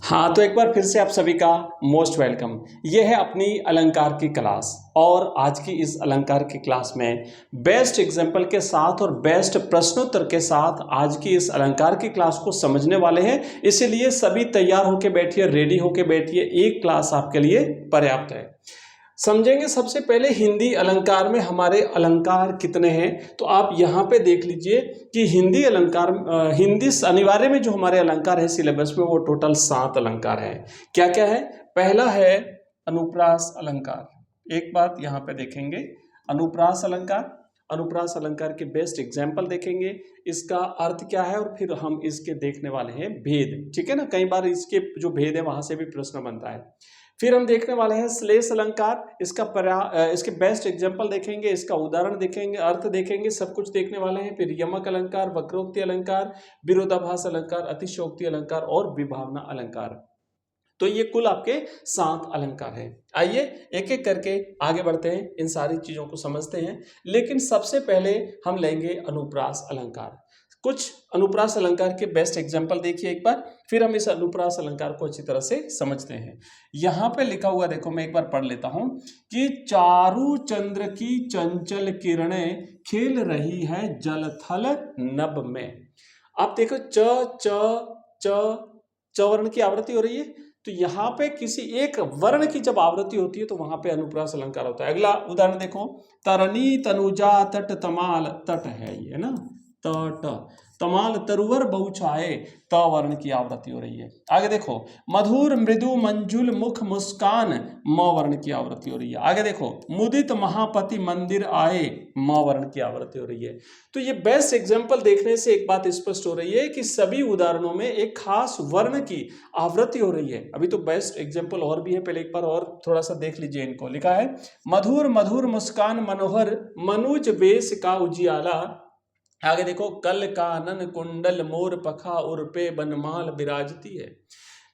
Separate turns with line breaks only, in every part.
हाँ, तो एक बार फिर से आप सभी का मोस्ट वेलकम। ये है अपनी अलंकार की क्लास और आज की इस अलंकार की क्लास में बेस्ट एग्जाम्पल के साथ और बेस्ट प्रश्नोत्तर के साथ आज की इस अलंकार की क्लास को समझने वाले हैं। इसीलिए सभी तैयार होके बैठिए, रेडी होके बैठिए, एक क्लास आपके लिए पर्याप्त है। समझेंगे सबसे पहले हिंदी अलंकार में हमारे अलंकार कितने हैं। तो आप यहाँ पे देख लीजिए कि हिंदी अलंकार हिंदी अनिवार्य में जो हमारे अलंकार है सिलेबस में वो टोटल 7 अलंकार है। क्या क्या है? पहला है अनुप्रास अलंकार। एक बात यहाँ पे देखेंगे, अनुप्रास अलंकार। अनुप्रास अलंकार के बेस्ट एग्जाम्पल देखेंगे, इसका अर्थ क्या है और फिर हम इसके देखने वाले हैं भेद। ठीक है ना, कई बार इसके जो भेद है वहां से भी प्रश्न बनता है। फिर हम देखने वाले हैं श्लेष अलंकार। इसके बेस्ट एग्जांपल देखेंगे, इसका उदाहरण देखेंगे, अर्थ देखेंगे, सब कुछ देखने वाले हैं। फिर यमक अलंकार, वक्रोक्ति अलंकार, विरोधाभास अलंकार, अतिशयोक्ति अलंकार और विभावना अलंकार। तो ये कुल आपके 7 अलंकार हैं। आइए एक एक करके आगे बढ़ते हैं, इन सारी चीजों को समझते हैं। लेकिन सबसे पहले हम लेंगे अनुप्रास अलंकार। कुछ अनुप्रास अलंकार के बेस्ट एग्जाम्पल देखिए एक बार, फिर हम इस अनुप्रास अलंकार को अच्छी तरह से समझते हैं। यहां पे लिखा हुआ देखो, मैं एक बार पढ़ लेता हूं कि चारु चंद्र की चंचल किरणें खेल रही है जल थल नभ में। आप देखो च वर्ण की आवृत्ति हो रही है, तो यहाँ पे किसी एक वर्ण की जब आवृत्ति होती है तो वहां पे अनुप्रास अलंकार होता है। अगला उदाहरण देखो, तरनी तनुजा तट तमाल, तट है ये ना, तट तमाल तरुवर बहुछाए, त वर्ण की आवृत्ति हो रही है। आगे देखो, मधुर मृदु मंजुल मुख मुस्कान, म वर्ण की आवृत्ति हो रही है। आगे देखो, मुदित महापति मंदिर आए, म वर्ण की आवृत्ति हो रही है। तो ये बेस्ट एग्जाम्पल देखने से एक बात स्पष्ट हो रही है कि सभी उदाहरणों में एक खास वर्ण की आवृत्ति हो रही है। अभी तो बेस्ट एग्जाम्पल और भी है, पहले एक बार और थोड़ा सा देख लीजिए इनको। लिखा है, मधुर मधुर मुस्कान मनोहर मनुज बेस का उजियाला। आगे देखो, कल कानन कुंडल मोर पखा उर्पे बनमाल विराजती है।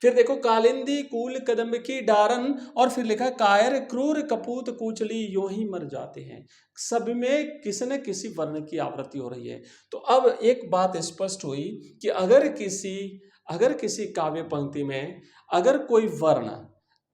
फिर देखो, कालिंदी कूल कदम की डारन, और फिर लिखा, कायर क्रूर कपूत कुचली यूं ही मर जाते हैं। सब में किसी न किसी वर्ण की आवृत्ति हो रही है। तो अब एक बात स्पष्ट हुई कि अगर किसी काव्य पंक्ति में अगर कोई वर्ण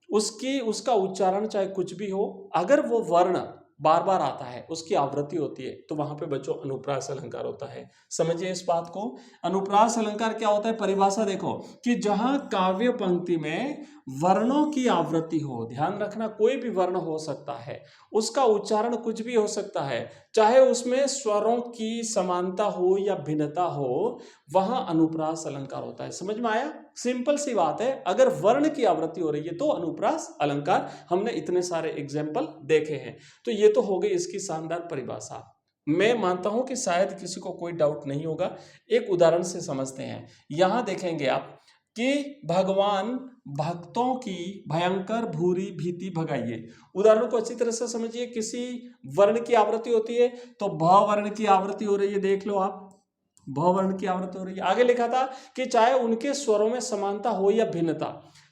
उसका उच्चारण चाहे कुछ भी हो, अगर वो वर्ण बार बार आता है, उसकी आवृत्ति होती है, तो वहां पे बच्चों अनुप्रास अलंकार होता है। समझिए इस बात को। अनुप्रास अलंकार क्या होता है? परिभाषा देखो कि जहां काव्य पंक्ति में वर्णों की आवृत्ति हो, ध्यान रखना कोई भी वर्ण हो सकता है, उसका उच्चारण कुछ भी हो सकता है, चाहे उसमें स्वरों की समानता हो या भिन्नता हो, वहां अनुप्रास अलंकार होता है। समझ में आया? सिंपल सी बात है, अगर वर्ण की आवृत्ति हो रही है तो अनुप्रास अलंकार। हमने इतने सारे एग्जाम्पल देखे हैं। तो ये तो हो गई इसकी शानदार परिभाषा। मैं मानता हूं कि शायद किसी को कोई डाउट नहीं होगा। एक उदाहरण से समझते हैं। यहां देखेंगे आप कि भगवान भक्तों की भयंकर भूरी भीति भगाइए। उदाहरण को अच्छी तरह से समझिए। किसी वर्ण की आवृत्ति होती है तो भ वर्ण की आवृत्ति हो रही है, देख लो आप, भ वर्ण की आवृत्ति हो रही है। आगे लिखा था कि चाहे उनके स्वरों में समानता हो या भिन्नता,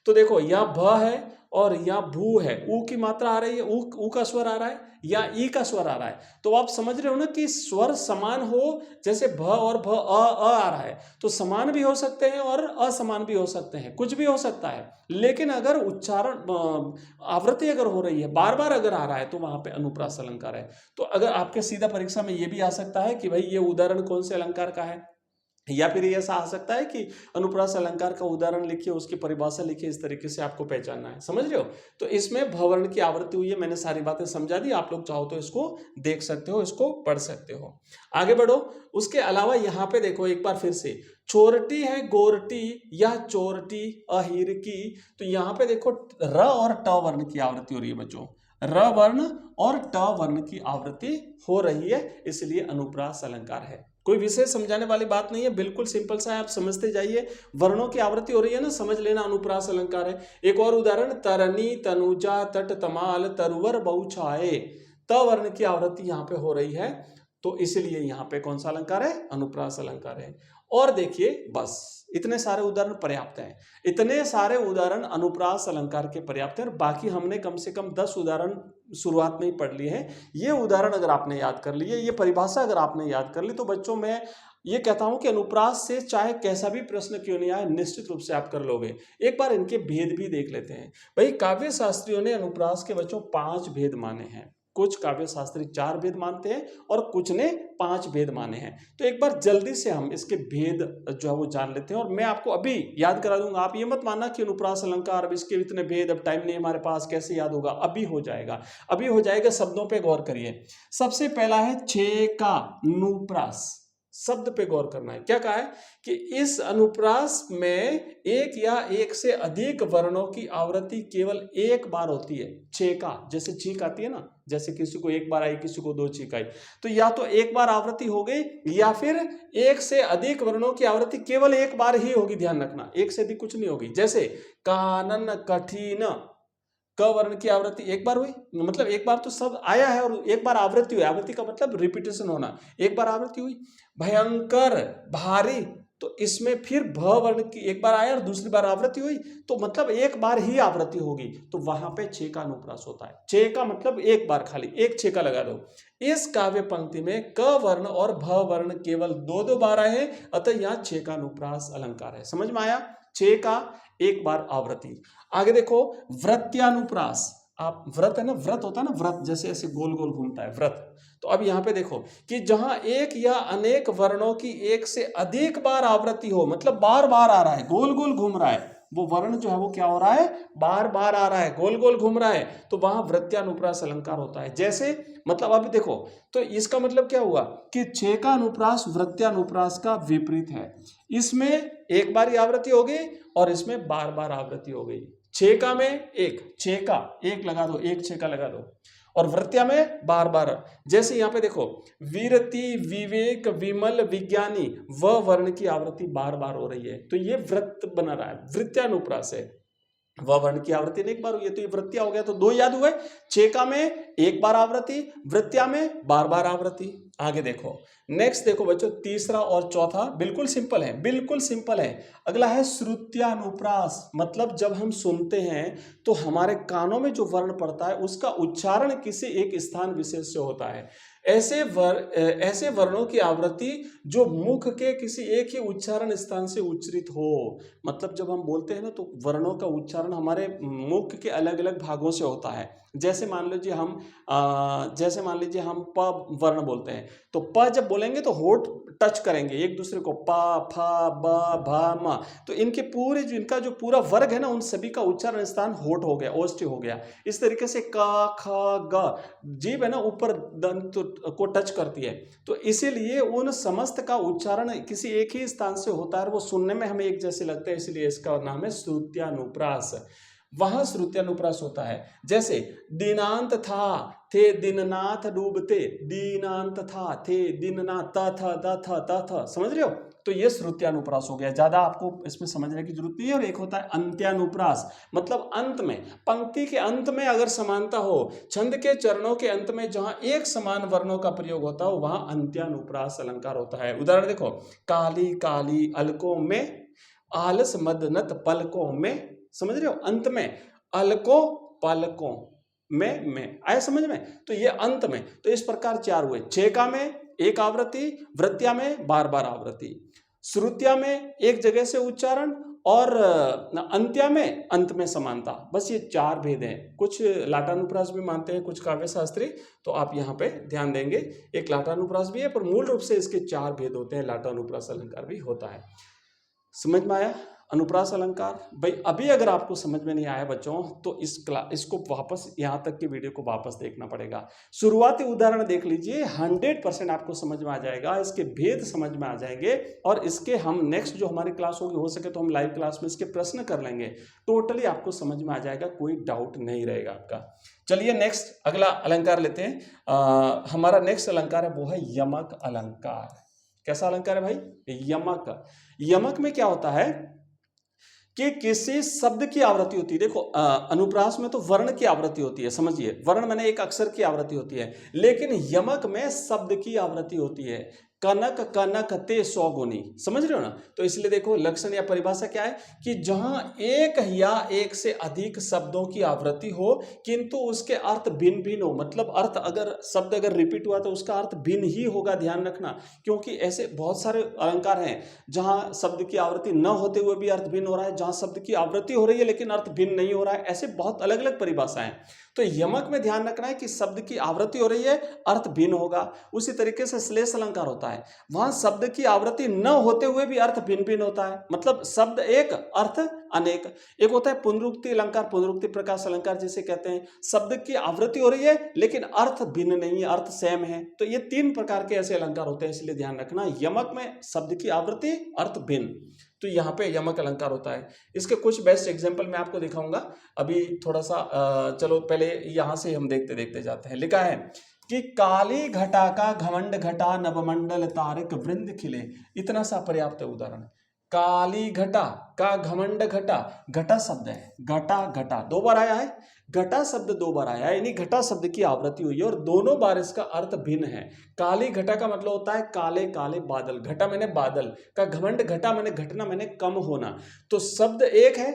तो देखो यहाँ भ है और यहाँ भू है, ऊ की मात्रा आ रही है, ऊ का स्वर आ रहा है या ई का स्वर आ रहा है। तो आप समझ रहे हो ना कि स्वर समान हो, जैसे भ और भ अ आ रहा है, तो समान भी हो सकते हैं और असमान भी हो सकते हैं, कुछ भी हो सकता है। लेकिन अगर उच्चारण आवृत्ति अगर हो रही है, बार बार अगर आ रहा है, तो वहां पे अनुप्रास अलंकार है। तो अगर आपके सीधा परीक्षा में ये भी आ सकता है कि भाई ये उदाहरण कौन से अलंकार का है, या फिर ऐसा आ सकता है कि अनुप्रास अलंकार का उदाहरण लिखिए, उसकी परिभाषा लिखिए, इस तरीके से आपको पहचानना है। समझ रहे हो? तो इसमें भवर्ण की आवृत्ति हुई है। मैंने सारी बातें समझा दी, आप लोग चाहो तो इसको देख सकते हो, इसको पढ़ सकते हो। आगे बढ़ो। उसके अलावा यहाँ पे देखो एक बार फिर से, चोरटी है गोरटी या चोरटी अहिर की। तो यहाँ पे देखो र और ट वर्ण की आवृत्ति हो रही है बच्चों, र वर्ण और ट वर्ण की आवृत्ति हो रही है, इसलिए अनुप्रास अलंकार है। कोई विशेष समझाने वाली बात नहीं है, बिल्कुल सिंपल सा है, आप समझते जाइए। वर्णों की आवृत्ति हो रही है ना, समझ लेना अनुप्रास अलंकार है। एक और उदाहरण, तरनी तनुजा तट तमाल तरुवर बहुछाए, त वर्ण की आवृत्ति यहाँ पे हो रही है, तो इसलिए यहाँ पे कौन सा अलंकार है? अनुप्रास अलंकार है। और देखिए, बस इतने सारे उदाहरण पर्याप्त हैं। इतने सारे उदाहरण अनुप्रास अलंकार के पर्याप्त है। बाकी हमने कम से कम 10 उदाहरण शुरुआत में ही पढ़ लिए हैं। ये उदाहरण अगर आपने याद कर लिए, ये परिभाषा अगर आपने याद कर ली, तो बच्चों में ये कहता हूं कि अनुप्रास से चाहे कैसा भी प्रश्न क्यों नहीं आए, निश्चित रूप से आप कर लोगे। एक बार इनके भेद भी देख लेते हैं। भाई काव्य शास्त्रियों ने अनुप्रास के बच्चों 5 भेद माने हैं। कुछ काव्य शास्त्री 4 भेद मानते हैं और कुछ ने 5 भेद माने हैं। तो एक बार जल्दी से हम इसके भेद जो है वो जान लेते हैं और मैं आपको अभी याद करा दूंगा। आप ये मत मानना कि अनुप्रास अलंकार, अब इसके इतने भेद, अब टाइम नहीं हमारे पास, कैसे याद होगा। अभी हो जाएगा, अभी हो जाएगा। शब्दों पे गौर करिए। सबसे पहला है छेका नुप्रास। शब्द पे गौर करना है। क्या कहा है कि इस अनुप्रास में एक या एक से अधिक वर्णों की आवृत्ति केवल एक बार होती है। छेका, जैसे छींक आती है ना, जैसे किसी को एक बार आई, किसी को 2 छींक आई, तो या तो एक बार आवृत्ति हो गई या फिर एक से अधिक वर्णों की आवृत्ति केवल एक बार ही होगी। ध्यान रखना, एक से अधिक कुछ नहीं होगी। जैसे कानन कठिन, क वर्ण की आवृत्ति एक बार हुई, मतलब एक बार तो शब्द आया है और एक बार आवृत्ति हुई। आवृत्ति का मतलब रिपीटेशन होना, एक बार आवृत्ति हुई। भयंकर, भारी, तो इसमें फिर भ वर्ण की एक बार आया और दूसरी बार आवृत्ति हुई, तो मतलब एक बार ही आवृत्ति होगी, तो वहां पे छे का अनुप्रास होता है। छे का मतलब एक बार, खाली एक छे का लगा दो। इस काव्य पंक्ति में क वर्ण और भ वर्ण केवल 2-2 बार आए हैं, अतः यहाँ छे का अनुप्रास अलंकार है। समझ में आया? छे का एक बार आवृत्ति। आगे देखो व्रत्यानुप्रास। आप व्रत है ना, व्रत होता है ना, व्रत जैसे ऐसे गोल गोल घूमता है, व्रत। तो अब यहाँ पे देखो कि जहां एक या अनेक वर्णों की एक से अधिक बार आवृत्ति हो, मतलब बार बार आ रहा है, गोल गोल घूम रहा है, वो वर्ण जो है वो क्या हो रहा है, बार बार आ रहा है, गोल गोल घूम रहा है, तो वहां वृत्यानुप्रास अलंकार होता है। जैसे मतलब अब देखो, तो इसका मतलब क्या हुआ कि छे का अनुप्रास वृत्यानुप्रास का विपरीत है। इसमें एक बार ही आवृत्ति हो गई और इसमें बार बार आवृत्ति हो गई। छेका में एक, छेका एक लगा दो, एक छेका लगा दो, और वृत्या में बार बार। जैसे यहाँ पे देखो वीरति, विवेक, विमल, विज्ञानी, व वर्ण की आवृत्ति बार बार हो रही है, तो ये वृत्त बना रहा है, वृत्यानुप्रास है। व वर्ण की आवृत्ति ने एक बार हुई है, तो ये वृत्तिया हो गया, तो 2 याद हुए। छेका में एक बार आवृत्ति, वृत्तिया में बार बार आवृत्ति। आगे देखो, नेक्स्ट देखो बच्चों, तीसरा और चौथा बिल्कुल सिंपल है, बिल्कुल सिंपल है। अगला है श्रुत्यानुप्रास। मतलब जब हम सुनते हैं तो हमारे कानों में जो वर्ण पड़ता है उसका उच्चारण किसी एक स्थान विशेष से होता है। ऐसे वर्णों की आवृत्ति जो मुख के किसी एक ही उच्चारण स्थान से उच्चरित हो। मतलब जब हम बोलते हैं ना तो वर्णों का उच्चारण हमारे मुख के अलग अलग भागों से होता है। जैसे मान लीजिए हम प वर्ण बोलते हैं, तो प जब बोलेंगे तो होठ टच करेंगे एक दूसरे को, प, फ, ब, भ, म, तो इनके पूरे इनका जो पूरा वर्ग है ना, उन सभी का उच्चारण स्थान होठ हो गया, ओष्ठ हो गया। इस तरीके से क, ख, ग, जीभ है ना ऊपर दंत को टच करती है, तो इसीलिए उन समस्त का उच्चारण किसी एक ही स्थान से होता है, वो सुनने में हमें एक जैसे लगता है, इसलिए इसका नाम है श्रुत्यानुप्रास। वहां श्रुत्यानुप्रास होता है। जैसे दीनांत था, थे दीननाथ डूबते, दीनांत था, थे दीननाथ, त समझ रहे हो? तो ये श्रुत्यानुप्रास हो गया। ज्यादा आपको इसमें समझने की जरूरत नहीं है। और एक होता है अंत्यानुप्रास, मतलब अंत में, पंक्ति के अंत में अगर समानता हो, छंद के चरणों के अंत में जहां एक समान वर्णों का प्रयोग होता हो, वहां अंत्यानुप्रास अलंकार होता है। उदाहरण देखो, काली काली अलकों में, आलस मदनत पलकों में, समझ रहे हो? अंत में, अलको पलकों में आया समझ में? तो ये अंत में, तो इस प्रकार 4 हुए। छेका में एक आवृत्ति, वृत्तिया में बार बार आवृत्ति, श्रुत्या में एक जगह से उच्चारण, और अंत्या में अंत में समानता। बस ये 4 भेद हैं। कुछ लाटानुप्रास भी मानते हैं कुछ काव्य शास्त्री, तो आप यहाँ पे ध्यान देंगे। एक लाटानुप्रास भी है, पर मूल रूप से इसके 4 भेद होते हैं। लाटानुप्रास अलंकार भी होता है। समझ में आया? अनुप्रास अलंकार। भाई अभी अगर आपको समझ में नहीं आया बच्चों, तो इसको वापस यहाँ तक की वीडियो को वापस देखना पड़ेगा। शुरुआती उदाहरण देख लीजिए, 100% आपको समझ में आ जाएगा, इसके भेद समझ में आ जाएंगे। और इसके हम नेक्स्ट जो हमारी क्लास होगी, हो सके तो हम लाइव क्लास में इसके प्रश्न कर लेंगे। टोटली आपको समझ में आ जाएगा, कोई डाउट नहीं रहेगा आपका। चलिए नेक्स्ट अगला अलंकार लेते हैं। हमारा नेक्स्ट अलंकार है, वो है यमक अलंकार। कैसा अलंकार है भाई? यमक। यमक में क्या होता है कि किसी शब्द की आवृत्ति होती है। देखो अनुप्रास में तो वर्ण की आवृत्ति होती है, समझिए, वर्ण माने एक अक्षर की आवृत्ति होती है, लेकिन यमक में शब्द की आवृत्ति होती है। कनक कनक ते सौगुनी, समझ रहे हो ना। तो इसलिए देखो लक्षण या परिभाषा क्या है कि जहां एक या एक से अधिक शब्दों की आवृत्ति हो किंतु उसके अर्थ भिन्न भिन्न हो, मतलब अर्थ अगर शब्द अगर रिपीट हुआ तो उसका अर्थ भिन्न ही होगा, ध्यान रखना। क्योंकि ऐसे बहुत सारे अलंकार हैं जहां शब्द की आवृत्ति न होते हुए भी अर्थ भिन्न हो रहा है, जहां शब्द की आवृत्ति हो रही है लेकिन अर्थ भिन्न नहीं हो रहा है, ऐसे बहुत अलग अलग परिभाषाएं। तो यमक में ध्यान रखना है कि शब्द की आवृत्ति हो रही है, अर्थ भिन्न होगा। उसी तरीके से श्लेष अलंकार होता है, वहां शब्द की आवृत्ति न होते हुए भी अर्थ भिन्न भिन्न होता है, मतलब शब्द एक अर्थ अनेक। एक होता है पुनरुक्ति अलंकार, पुनरुक्ति प्रकाश अलंकार जिसे कहते हैं, शब्द की आवृत्ति हो रही है लेकिन अर्थ भिन्न नहीं है, अर्थ सेम है। तो ये तीन प्रकार के ऐसे अलंकार होते हैं, इसलिए ध्यान रखना यमक में शब्द की आवृत्ति अर्थ भिन्न, तो यहाँ पे यमक अलंकार होता है। इसके कुछ बेस्ट एग्जांपल मैं आपको दिखाऊंगा। अभी थोड़ा सा चलो पहले यहाँ से हम देखते देखते जाते हैं। लिखा है कि काली घटा का घमंड घटा नवमंडल तारक वृंद खिले, इतना सा पर्याप्त उदाहरण। काली घटा का घमंड घटा, घटा शब्द है, घटा घटा दो बार आया है, घटा शब्द दो बार आया है, यानी घटा शब्द की आवृत्ति हुई है और दोनों बार इसका अर्थ भिन्न है। काली घटा का मतलब होता है काले काले बादल, घटा मैंने बादल का, घमंड घटा मैंने घटना मैंने कम होना। तो शब्द एक है,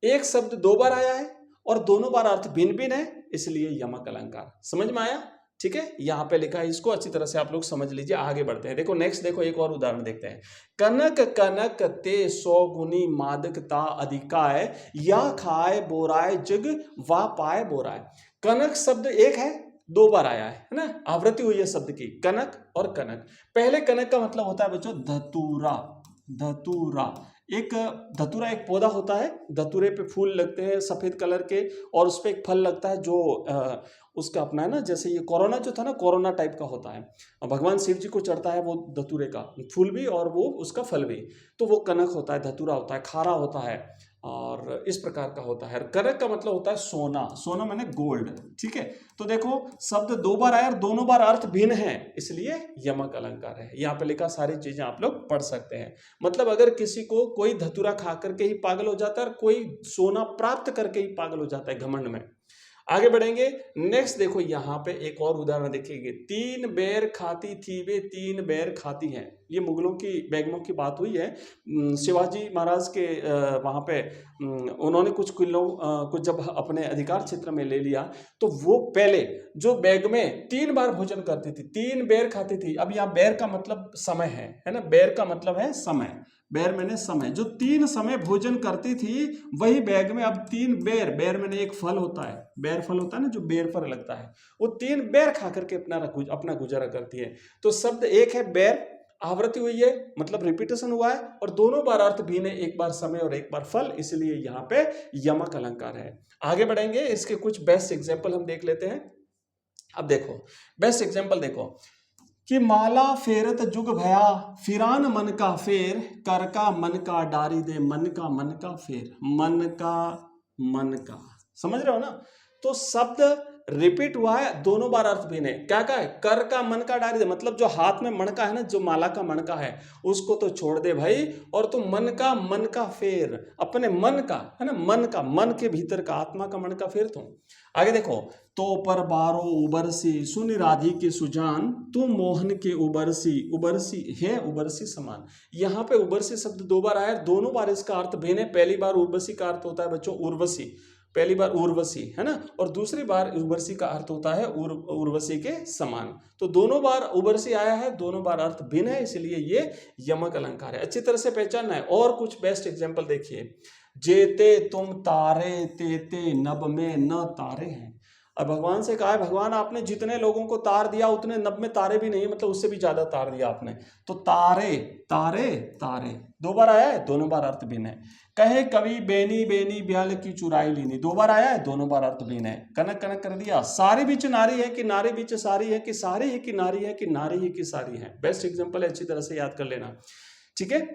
एक शब्द दो बार आया है और दोनों बार अर्थ भिन्न भिन्न है, इसलिए यमक अलंकार। समझ में आया? ठीक है, यहाँ पे लिखा है, इसको अच्छी तरह से आप लोग समझ लीजिए। आगे बढ़ते हैं, देखो नेक्स्ट, देखो एक और उदाहरण देखते हैं। कनक कनक ते सौगुनी मादकता अधिकाय, या खाए बोराय जग वा पाए बोराय। कनक शब्द एक है, दो बार आया है ना, आवृत्ति हुई है शब्द की, कनक और कनक। पहले कनक का मतलब होता है बच्चों धतूरा, धतूरा एक, धतूरा एक पौधा होता है, धतूरे पे फूल लगते हैं सफेद कलर के और उस पे एक फल लगता है जो उसका अपना है ना, जैसे ये कोरोना जो था ना, कोरोना टाइप का होता है, भगवान शिव जी को चढ़ता है वो धतूरे का फूल भी और वो उसका फल भी, तो वो कनक होता है, धतूरा होता है, खारा होता है और इस प्रकार का होता है। कनक का मतलब होता है सोना, सोना मैंने गोल्ड। ठीक है, तो देखो शब्द दो बार आया और दोनों बार अर्थ भिन्न है, इसलिए यमक अलंकार है। यहाँ पे लिखा सारी चीजें आप लोग पढ़ सकते हैं। मतलब अगर किसी को कोई धतूरा खा करके ही पागल हो जाता है और कोई सोना प्राप्त करके ही पागल हो जाता है घमंड में। आगे बढ़ेंगे, नेक्स्ट देखो यहाँ पे एक और उदाहरण देखिए। तीन बेर खाती थी वे तीन बेर खाती हैं, ये मुगलों की बेगमों की बात हुई है। शिवाजी महाराज के वहाँ पे उन्होंने कुछ किलों को जब अपने अधिकार क्षेत्र में ले लिया तो वो पहले जो बेगमें तीन बार भोजन करती थी, तीन बेर खाती थी। अब यहाँ बेर का मतलब समय है ना, बेर का मतलब है समय, बेर मैंने समय, जो तीन समय भोजन करती थी वही बैग में अब तीन बेर, बेर मैंने एक फल होता है, बेर फल होता है ना जो बेर पर लगता है, वो तीन बेर खा करके अपना गुजारा करती है। तो शब्द एक है बेर, आवृत्ति हुई है मतलब रिपीटेशन हुआ है और दोनों बार अर्थ भिन्न है, एक बार समय और एक बार फल, इसलिए यहाँ पे यमक अलंकार है। आगे बढ़ेंगे, इसके कुछ बेस्ट एग्जाम्पल हम देख लेते हैं। अब देखो बेस्ट एग्जाम्पल देखो कि माला फेरत जुग भया फिरान मन का फेर, कर का मन का डारी दे मन का फेर, मन का, समझ रहे हो ना। तो शब्द रिपीट हुआ है, दोनों बार अर्थ भिन्न है। क्या है? कर का मन का डारी दे, मतलब जो हाथ में मणका है ना, जो माला का मणका है उसको तो छोड़ दे भाई, और तुम मन का फेर, अपने मन का है ना, मन का, मन के भीतर का, आत्मा का मन का फेर तुम। आगे देखो, तो पर बारो उबरसी सुन राधी के सुजान, तू मोहन के उबरसी, उबरसी है उबरसी समान। यहाँ पे उबरसी शब्द दो बार आया, दोनों बार इसका अर्थ भिन्न है। पहली बार उर्वशी का अर्थ होता है बच्चों उर्वशी, पहली बार उर्वशी है ना, और दूसरी बार उर्वशी का अर्थ होता है उर्वशी के समान। तो दोनों बार उर्वशी आया है, दोनों बार अर्थ भिन्न है, इसलिए ये यमक अलंकार है। अच्छी तरह से पहचानना है। और कुछ बेस्ट एग्जाम्पल देखिए, जेते तुम तारे तेते नभ में न तारे हैं। अब भगवान से कहा है, भगवान आपने जितने लोगों को तार दिया उतने नभ में तारे भी नहीं, मतलब उससे भी ज्यादा तार दिया आपने। तो तारे तारे तारे दो बार आया है, दोनों बार अर्थ भिन्न है। कहे कवि बेनी बेनी ब्याल की चुराई लीनी, दो बार आया है, दोनों बार अर्थ भिन्न है। कनक कनक कर दिया, सारी बीच नारी है कि नारी बीच सारी है, कि सारी है कि नारी है, कि नारी है कि सारी है। बेस्ट एग्जाम्पल है, अच्छी तरह से याद कर लेना। ठीक है,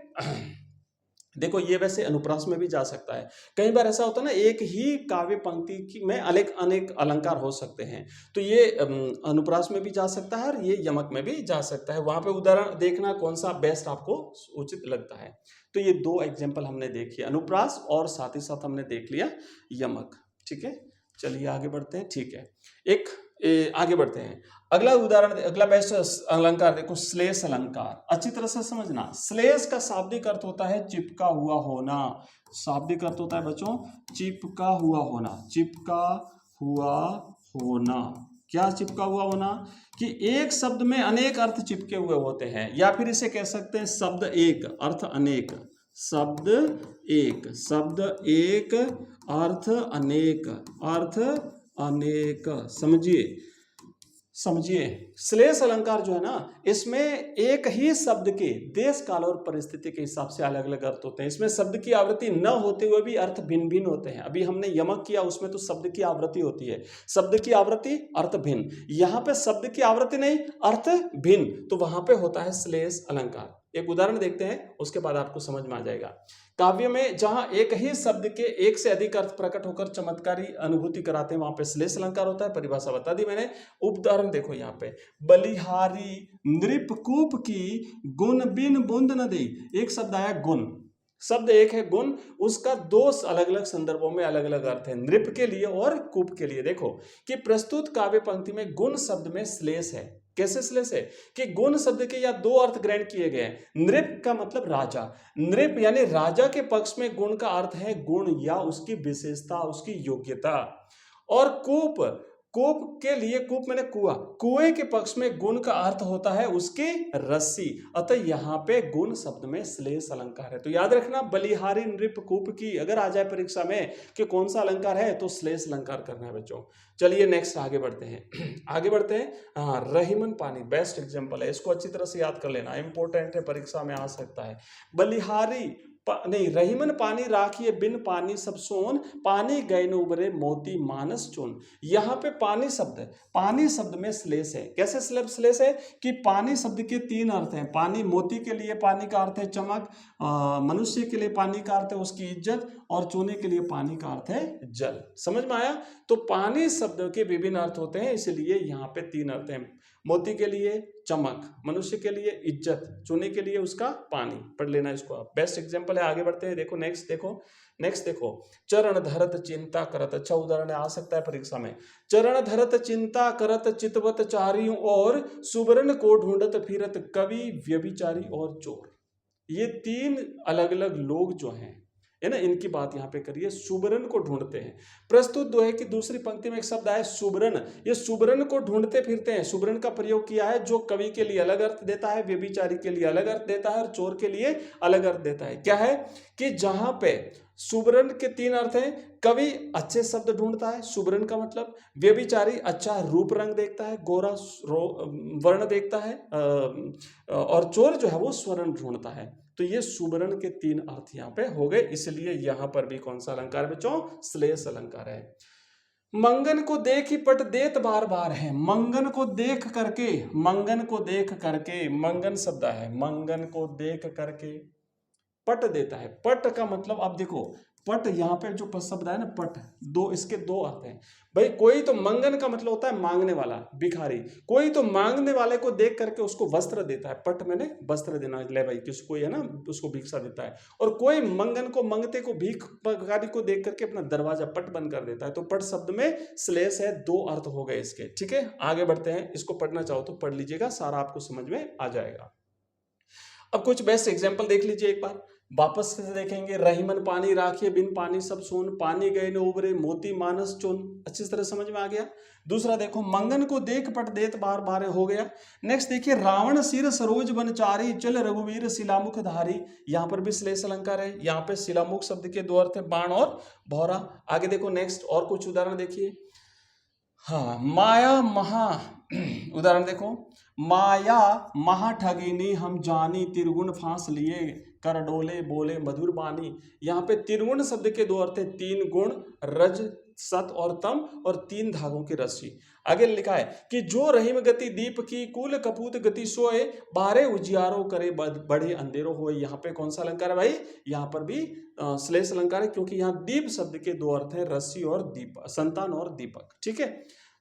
देखो ये वैसे अनुप्रास में भी जा सकता है। कई बार ऐसा होता है ना, एक ही काव्य पंक्ति की में अनेक अलंकार हो सकते हैं, तो ये अनुप्रास में भी जा सकता है और ये यमक में भी जा सकता है। वहां पे उदाहरण देखना कौन सा बेस्ट आपको उचित लगता है। तो ये दो एग्जाम्पल हमने देखी, अनुप्रास और साथ ही साथ हमने देख लिया यमक। ठीक है, चलिए आगे बढ़ते हैं। ठीक है, एक आगे बढ़ते हैं। अगला उदाहरण, अगला बेस्ट अलंकार देखो, श्लेष अलंकार। अच्छी तरह से समझना, श्लेष का शाब्दिक अर्थ होता है चिपका हुआ होना। शाब्दिक अर्थ होता है बच्चों चिपका हुआ होना। चिपका हुआ होना, क्या चिपका हुआ होना? कि एक शब्द में अनेक अर्थ चिपके हुए होते हैं, या फिर इसे कह सकते हैं शब्द एक अर्थ अनेक। शब्द एक, शब्द एक अर्थ अनेक, अर्थ अनेक। समझिए समझिए, श्लेष अलंकार जो है ना, इसमें एक ही शब्द के देश काल और परिस्थिति के हिसाब से अलग अलग अर्थ होते हैं। इसमें शब्द की आवृत्ति न होते हुए भी अर्थ भिन्न भिन्न होते हैं। अभी हमने यमक किया, उसमें तो शब्द की आवृत्ति होती है, शब्द की आवृत्ति अर्थ भिन्न। यहाँ पे शब्द की आवृत्ति नहीं, अर्थ भिन्न, तो वहां पे होता है श्लेष अलंकार। एक उदाहरण देखते हैं, उसके बाद आपको समझ में आ जाएगा। काव्य में जहां एक ही शब्द के एक से अधिक अर्थ प्रकट होकर चमत्कारी अनुभूति कराते हैं, वहां पे श्लेष अलंकार होता है। परिभाषा बता दी मैंने। उदाहरण देखो यहाँ पे, बलिहारी नृपकूप की गुण बिन बूंद न दी। एक शब्द आया गुण, शब्द एक है गुण, उसका दो अलग अलग संदर्भों में अलग अलग अर्थ है, नृप के लिए और कूप के लिए। देखो कि प्रस्तुत काव्य पंक्ति में गुण शब्द में श्लेष है। कैसे श्लेष है? कि गुण शब्द के या दो अर्थ ग्रहण किए गए हैं। नृप का मतलब राजा, नृप यानी राजा के पक्ष में गुण का अर्थ है गुण या उसकी विशेषता, उसकी योग्यता। और कूप, कूप के लिए, कूप मैंने कुआं, कुएं के पक्ष में गुण का अर्थ होता है उसकी रस्सी। अतः यहाँ पे गुण शब्द में श्लेष अलंकार है। तो याद रखना, बलिहारी नृप कूप की अगर आ जाए परीक्षा में कि कौन सा अलंकार है, तो श्लेष अलंकार करना है बच्चों। चलिए नेक्स्ट आगे बढ़ते हैं। आगे बढ़ते हैं। हाँ, रहीमन पानी बेस्ट एग्जाम्पल है, इसको अच्छी तरह से याद कर लेना, इंपॉर्टेंट है, परीक्षा में आ सकता है। बलिहारी नहीं, रहीमन पानी राखिए बिन पानी सब सोन, पानी गए न उबरे मोती मानस चुन। यहाँ पे पानी शब्द, पानी शब्द में श्लेष है। कैसे श्लेष है? कि पानी शब्द के तीन अर्थ हैं। पानी, मोती के लिए पानी का अर्थ है चमक, मनुष्य के लिए पानी का अर्थ है उसकी इज्जत, और चूने के लिए पानी का अर्थ है जल। समझ में आया? तो पानी शब्द के विभिन्न अर्थ होते हैं, इसलिए यहाँ पे तीन अर्थ हैं। मोती के लिए चमक, मनुष्य के लिए इज्जत, चूने के लिए उसका पानी। पढ़ लेना इसको आप, बेस्ट एग्जांपल है। आगे बढ़ते हैं। देखो नेक्स्ट देखो, चरण धरत चिंता करत। अच्छा उदाहरण आ सकता है परीक्षा में। चरण धरत चिंता करत चितवत चारियों और, सुवर्ण को ढूंढत फिरत कवि व्यभिचारी और चोर। ये तीन अलग अलग लोग जो हैं, है ना, इनकी बात यहाँ पे करिए। सुबरन को ढूंढते हैं। प्रस्तुत दोहे की दूसरी पंक्ति में एक शब्द आया सुबरन। ये सुबरन को ढूंढते फिरते हैं, सुबरन का प्रयोग किया है, जो कवि के लिए अलग अर्थ देता है, व्यभिचारी के लिए अलग अर्थ देता है, और चोर के लिए अलग अर्थ देता है। क्या है? कि जहां पे सुबरन के तीन अर्थ हैं, कवि अच्छे शब्द ढूंढता है, सुबरन का मतलब, व्यभिचारी अच्छा रूप रंग देखता है, गोरा वर्ण देखता है, और चोर जो है वो स्वर्ण ढूंढता है। तो ये सुबरन के तीन अर्थ यहाँ पे हो गए, इसलिए यहां पर भी कौन सा अलंकार बच्चों? श्लेष अलंकार है। मंगन को देख ही पट देत बार बार है। मंगन को देख करके, मंगन को देख करके, मंगन शब्द है, मंगन को देख करके पट देता है। पट का मतलब, अब देखो पट यहाँ पे जो शब्द है ना पट, दो, इसके दो अर्थ हैं भाई। कोई तो मंगन का मतलब होता है मांगने वाला, भिखारी। कोई तो मांगने वाले को देख करके उसको वस्त्र देता है। पट मैंने वस्त्र देना, ले भाई, किसी कोई है ना उसको भिक्षा देता है। और कोई मंगन को, मंगते को, भिखारी को देख करके अपना दरवाजा पट बंद कर देता है। तो पट शब्द में श्लेष है, दो अर्थ हो गए इसके। ठीक है, आगे बढ़ते हैं। इसको पढ़ना चाहो तो पढ़ लीजिएगा, सारा आपको समझ में आ जाएगा। अब कुछ बेस्ट एग्जाम्पल देख लीजिए एक बार, वापस से देखेंगे। रहीमन पानी राखिए बिन पानी सब सोन, पानी गए न उबरे मोती मानस चुन। अच्छी तरह समझ में आ गया। दूसरा देखो, मंगन को देख पट देत बार बार हो गया। नेक्स्ट देखिए, रावण सिर सरोज बनचारी, चल रघुवीर शिलामुख धारी। यहाँ पर भी श्लेष अलंकार है। यहाँ पे शिलामुख शब्द के दो अर्थ है, बाण और भौरा। आगे देखो नेक्स्ट, और कुछ उदाहरण देखिए। हाँ, माया महा, उदाहरण देखो, माया महा ठगिनी हम जानी, त्रिगुण फांस लिए कर डोले बोले मधुर बानी। यहाँ पे त्रिगुण शब्द के दो अर्थ है, तीन गुण, रज सत और तम, और तीन धागों की रस्सी। आगे लिखा है कि जो रहीम गति दीप की, कुल कपूत गति सोए, बारे उजियारो करे बड़े अंधेरो होए। यहाँ पे कौन सा अलंकार है भाई? यहाँ पर भी श्लेष अलंकार है, क्योंकि यहाँ दीप शब्द के दो अर्थ है, रस्सी और दीप, संतान और दीपक। ठीक है,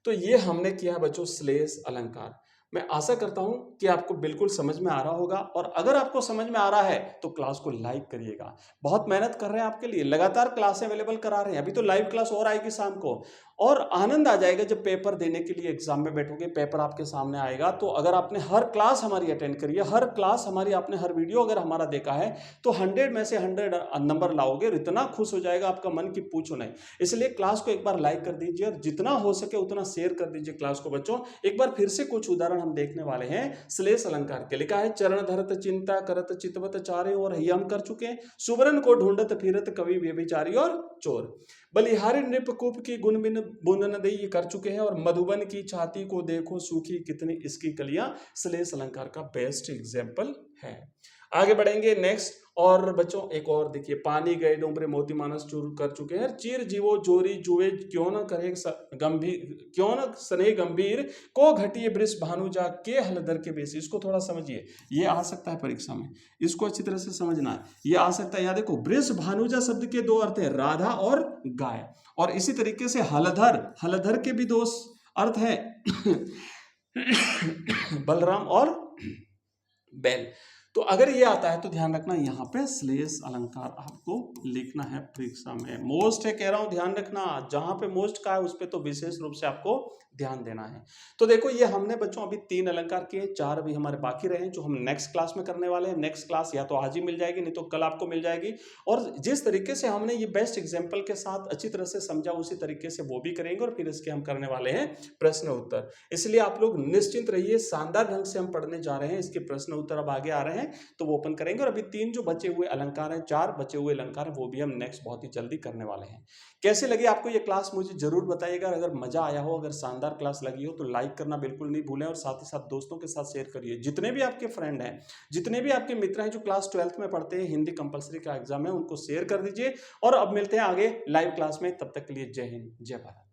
तो ये हमने किया है बच्चों श्लेष अलंकार। मैं आशा करता हूं कि आपको बिल्कुल समझ में आ रहा होगा, और अगर आपको समझ में आ रहा है तो क्लास को लाइक करिएगा। बहुत मेहनत कर रहे हैं आपके लिए, लगातार क्लासें अवेलेबल करा रहे हैं। अभी तो लाइव क्लास और आएगी शाम को, और आनंद आ जाएगा जब पेपर देने के लिए एग्जाम में बैठोगे, पेपर आपके सामने आएगा। तो अगर आपने हर क्लास हमारी अटेंड करी है, हर क्लास हमारी, आपने हर वीडियो अगर हमारा देखा है, तो 100 में से 100 नंबर लाओगे और इतना खुश हो जाएगा आपका मन की पूछो नहीं। इसलिए क्लास को एक बार लाइक कर दीजिए और जितना हो सके उतना शेयर कर दीजिए क्लास को। बच्चों एक बार फिर से कुछ उदाहरण हम देखने वाले हैं श्लेष अलंकार के। लिखा है चरण धरत चिंता करत चितवत चारे और, ये हम कर चुके हैं। सुवर्ण को ढूंढत फिरत कवि व्यभिचारी और चोर। बलिहारी नृपकूप की गुण बिन बुनन दे, ये कर चुके हैं। और मधुबन की छाती को देखो सूखी कितनी इसकी कलियां, श्लेष अलंकार का बेस्ट एग्जाम्पल है। आगे बढ़ेंगे नेक्स्ट। और बच्चों एक और देखिए, पानी गए डोंबरे मोती मानस चूर कर चुके हैं। चीर जीवो जोरी जुए क्यों न करे गंभीर, क्यों न स्नेह गंभीर को घटिए वृष भानुजा के हलधर के बेसी। इसको थोड़ा समझिए, ये आ सकता है परीक्षा में, इसको अच्छी तरह से समझना है। ये आ सकता है, यहाँ देखो वृष भानुजा शब्द के दो अर्थ है, राधा और गाय। और इसी तरीके से हलधर, हलधर के भी दो अर्थ है बलराम और बैल। तो अगर ये आता है तो ध्यान रखना, यहाँ पे श्लेष अलंकार आपको लिखना है परीक्षा में। मोस्ट है कह रहा हूं, ध्यान रखना, जहां पे मोस्ट का है उस पे तो विशेष रूप से आपको ध्यान देना है। तो देखो ये हमने बच्चों अभी 3 अलंकार किए, 4 अभी हमारे बाकी रहे जो हम नेक्स्ट क्लास में करने वाले हैं। नेक्स्ट क्लास या तो आज ही मिल जाएगी, नहीं तो कल आपको मिल जाएगी। और जिस तरीके से हमने ये बेस्ट एग्जाम्पल के साथ अच्छी तरह से समझा, उसी तरीके से वो भी करेंगे। और फिर इसके हम करने वाले हैं प्रश्न उत्तर। इसलिए आप लोग निश्चिंत रहिए, शानदार ढंग से हम पढ़ने जा रहे हैं। इसके प्रश्न उत्तर अब आगे आ रहे हैं तो वो ओपन करेंगे। और अभी 3 जो बचे हुए अलंकार हैं, 4 बचे हुए अलंकार हैं, वो भी हम नेक्स्ट बहुत ही जल्दी करने वाले हैं। कैसे लगी आपको ये क्लास मुझे जरूर बताइएगा। अगर मजा आया हो, अगर शानदार क्लास लगी हो, तो लाइक करना बिल्कुल नहीं भूलें। और साथ ही साथ दोस्तों के साथ शेयर करिए। जितने भी आपके फ्रेंड हैं, जितने भी आपके मित्र हैं जो क्लास 12th में पढ़ते हैं, हिंदी कंपलसरी का एग्जाम है, उनको शेयर कर दीजिए। और अब मिलते हैं आगे लाइव क्लास में, तब तक के लिए जय हिंद जय भारत।